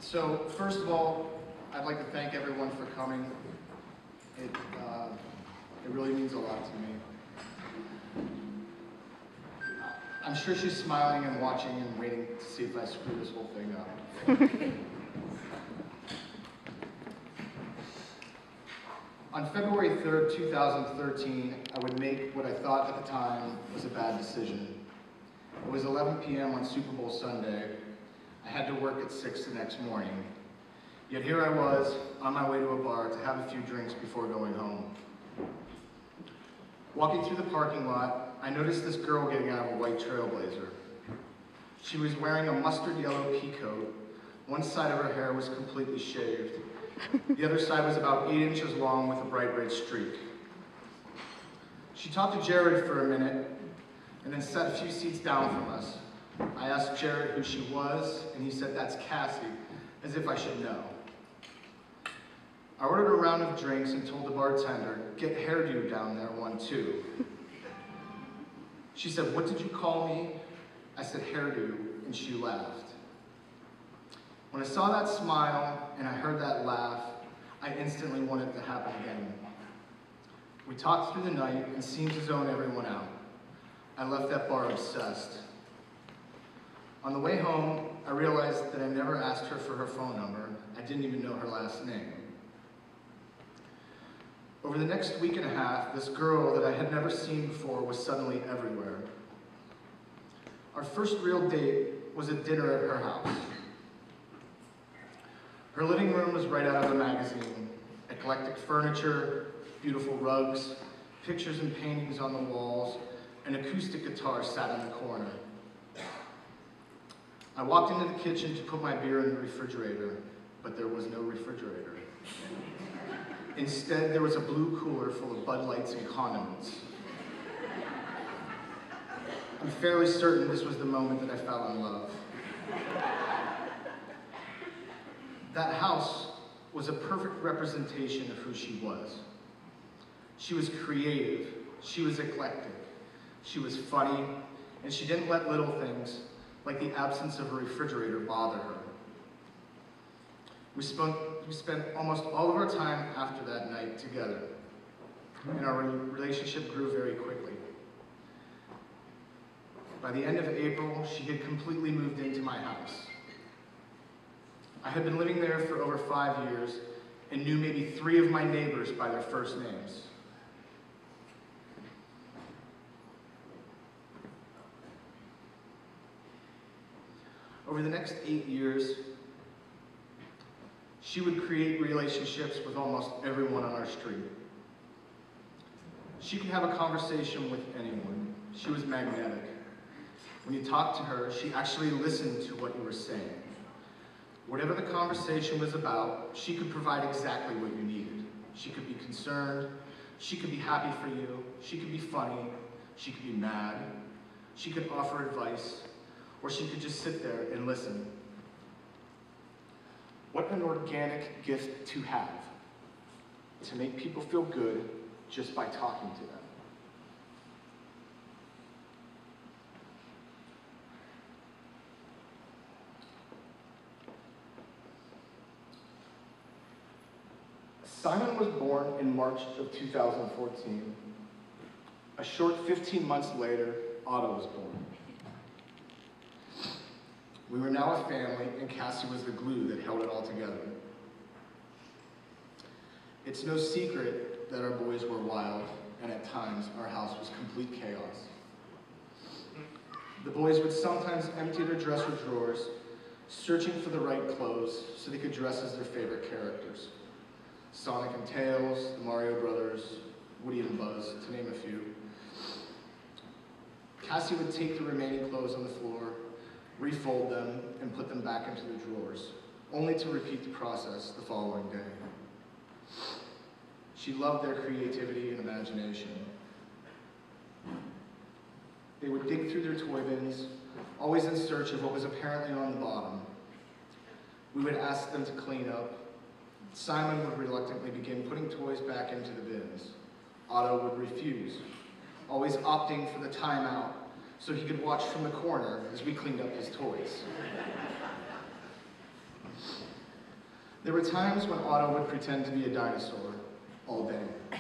So first of all, I'd like to thank everyone for coming. It really means a lot to me. I'm sure she's smiling and watching and waiting to see if I screw this whole thing up. On February 3rd, 2013, I would make what I thought at the time was a bad decision. It was 11 p.m. on Super Bowl Sunday. I had to work at 6 the next morning. Yet here I was, on my way to a bar to have a few drinks before going home. Walking through the parking lot, I noticed this girl getting out of a white Trailblazer. She was wearing a mustard yellow pea coat. One side of her hair was completely shaved. The other side was about 8 inches long with a bright red streak. She talked to Jared for a minute and then sat a few seats down from us. I asked Jared who she was, and he said, "That's Cassie," as if I should know. I ordered a round of drinks and told the bartender, "Get Hairdo down there one too." She said, "What did you call me?" I said, "Hairdo," and she laughed. When I saw that smile and I heard that laugh, I instantly wanted it to happen again. We talked through the night and seemed to zone everyone out. I left that bar obsessed. On the way home, I realized that I never asked her for her phone number. I didn't even know her last name. Over the next week and a half, this girl that I had never seen before was suddenly everywhere. Our first real date was a dinner at her house. Her living room was right out of a magazine. Eclectic furniture, beautiful rugs, pictures and paintings on the walls, an acoustic guitar sat in the corner. I walked into the kitchen to put my beer in the refrigerator, but there was no refrigerator. Instead, there was a blue cooler full of Bud Lights and condiments. I'm fairly certain this was the moment that I fell in love. That house was a perfect representation of who she was. She was creative, she was eclectic, she was funny, and she didn't let little things, like the absence of a refrigerator, bother her. We spent almost all of our time after that night together, and our relationship grew very quickly. By the end of April, she had completely moved into my house. I had been living there for over 5 years and knew maybe 3 of my neighbors by their first names. Over the next 8 years, she would create relationships with almost everyone on our street. She could have a conversation with anyone. She was magnetic. When you talked to her, she actually listened to what you were saying. Whatever the conversation was about, she could provide exactly what you needed. She could be concerned, she could be happy for you, she could be funny, she could be mad, she could offer advice, or she could just sit there and listen. What an organic gift to have, to make people feel good just by talking to them. Simon was born in March of 2014. A short 15 months later, Otto was born. We were now a family, and Cassie was the glue that held it all together. It's no secret that our boys were wild, and at times our house was complete chaos. The boys would sometimes empty their dresser drawers, searching for the right clothes so they could dress as their favorite characters. Sonic and Tails, the Mario Brothers, Woody and Buzz, to name a few. Cassie would take the remaining clothes on the floor, refold them, and put them back into the drawers, only to repeat the process the following day. She loved their creativity and imagination. They would dig through their toy bins, always in search of what was apparently on the bottom. We would ask them to clean up. Simon would reluctantly begin putting toys back into the bins. Otto would refuse, always opting for the timeout so he could watch from the corner as we cleaned up his toys. There were times when Otto would pretend to be a dinosaur all day.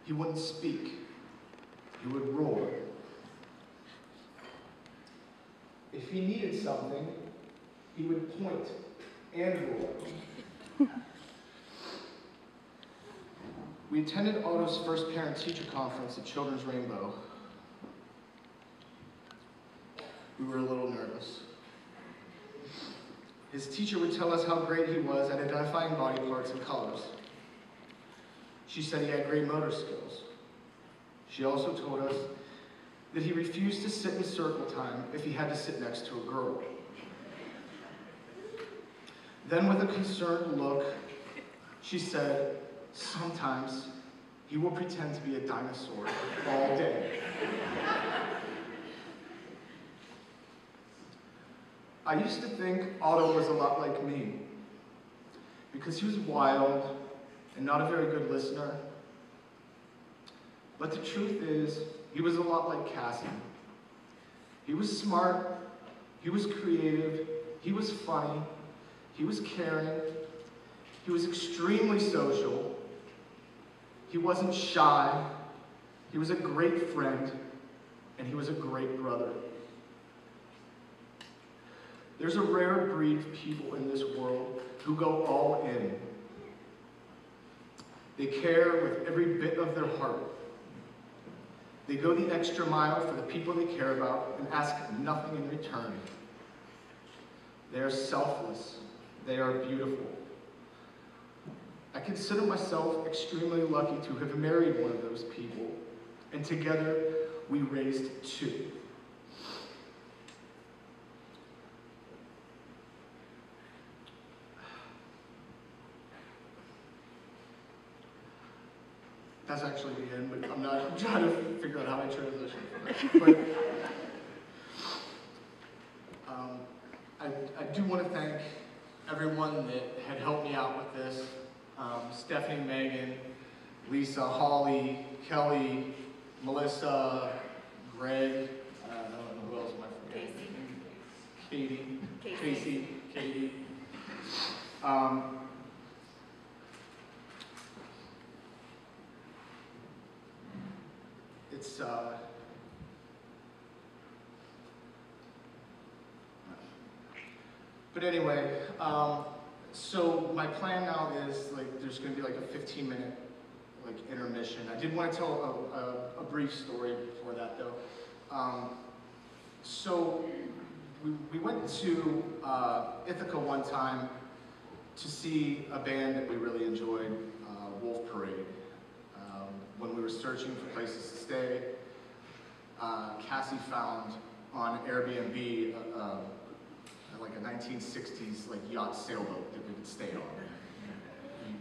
He wouldn't speak. He would roar. If he needed something, he would point and roar. We attended Otto's first parent-teacher conference at Children's Rainbow. We were a little nervous. His teacher would tell us how great he was at identifying body parts and colors. She said he had great motor skills. She also told us that he refused to sit in circle time if he had to sit next to a girl. Then with a concerned look, she said, sometimes he will pretend to be a dinosaur all day. I used to think Otto was a lot like me, because he was wild and not a very good listener. But the truth is, he was a lot like Cassie. He was smart, he was creative, he was funny, he was caring, he was extremely social, he wasn't shy, he was a great friend, and he was a great brother. There's a rare breed of people in this world who go all in. They care with every bit of their heart. They go the extra mile for the people they care about and ask nothing in return. They are selfless. They are beautiful. I consider myself extremely lucky to have married one of those people, and together we raised two. That's actually the end, but I'm trying to figure out how I transition from that. But I do want to thank everyone that had helped me out with this. Stephanie, Megan, Lisa, Holly, Kelly, Melissa, Greg, I don't know who else am I forgetting? Casey. Katie. But anyway, so my plan now is there's going to be a 15-minute intermission. I did want to tell a brief story before that though. So we went to Ithaca one time to see a band that we really enjoyed, Wolf Parade. When we were searching for places to stay, Cassie found on Airbnb a 1960s yacht sailboat that we could stay on.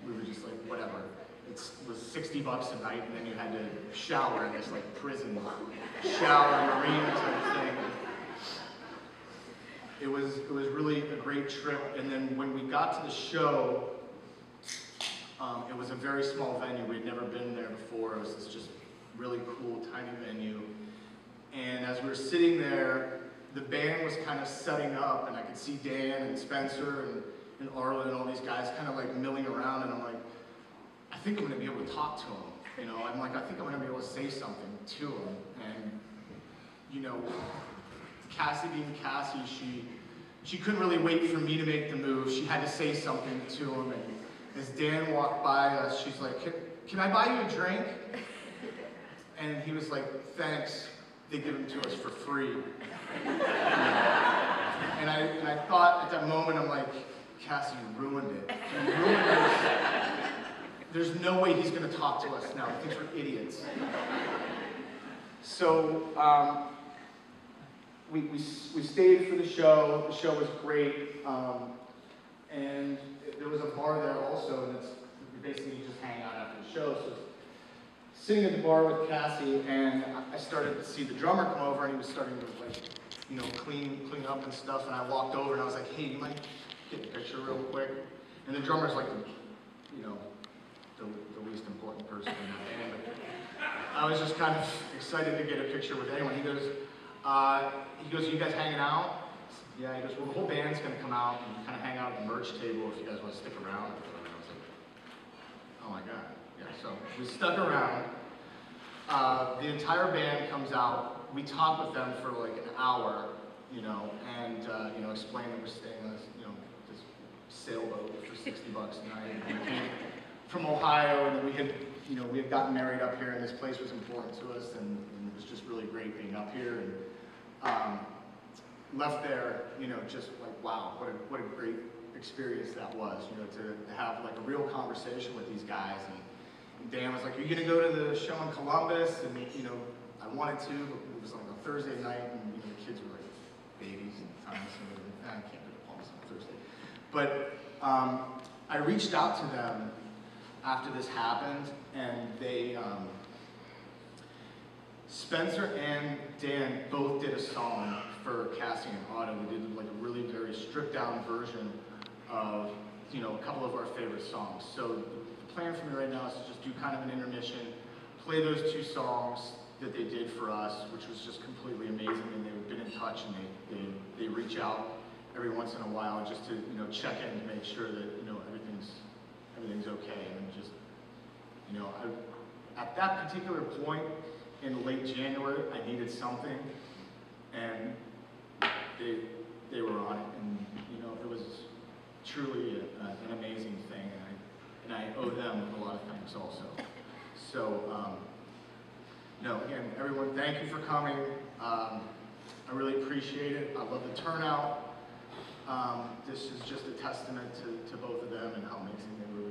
We were just like, whatever. It was $60 a night, and then you had to shower in this prison shower marine type thing. It was really a great trip. And then when we got to the show, it was a very small venue. We had never been there before. It was this just really cool, tiny venue. And as we were sitting there, the band was kind of setting up, and I could see Dan and Spencer and Arlen and all these guys kind of milling around, and I'm like, I think I'm going to be able to talk to them. I'm like, I think I'm going to be able to say something to them. And, Cassie being Cassie, she couldn't really wait for me to make the move. She had to say something to him, and as Dan walked by us, she's like, can I buy you a drink? And he was like, thanks. They give them to us for free. And I thought at that moment, I'm like, Cassie, you ruined it. You ruined it. There's no way he's going to talk to us now. He thinks we're idiots. So we stayed for the show. The show was great. And there was a bar there also, and basically you just hang out after the show. So sitting at the bar with Cassie, and I started to see the drummer come over, and he was starting to clean up and stuff. And I walked over, and I was like, "Hey, you mind getting a picture real quick?" And the drummer's the least important person in the band. I was just kind of excited to get a picture with anyone. He goes, He goes, "Are you guys hanging out?" Yeah, he goes, "Well, the whole band's gonna come out and kind of hang out at the merch table if you guys want to stick around." And I was like, "Oh my god." Yeah, so we stuck around. The entire band comes out. We talk with them for like an hour, you know, and you know, explain that we're staying on this, you know, this sailboat for $60 a night. And we came from Ohio, and we had, you know, we had gotten married up here, and this place was important to us, and it was just really great being up here. And left there, you know, just like, wow, what a great experience that was, you know, to have like a real conversation with these guys. And Dan was like, "Are you gonna go to the show in Columbus?" And you know, I wanted to, but it was like a Thursday night, and you know, the kids were like babies and times, so I can't go to Columbus on Thursday. But I reached out to them after this happened, and they, Spencer and Dan both did a song for Cassie and Otto. They did like a really very stripped down version of, you know, a couple of our favorite songs. So the plan for me right now is to just do kind of an intermission, play those two songs that they did for us, which was just completely amazing. And they've been in touch, and they reach out every once in a while just to, you know, check in to make sure that, you know, everything's okay. And just, you know, at that particular point in late January, I needed something, and they were on it, and you know, it was truly an amazing thing, and I owe them a lot of thanks also. So, no, again, everyone, thank you for coming. I really appreciate it. I love the turnout. This is just a testament to both of them and how amazing they were.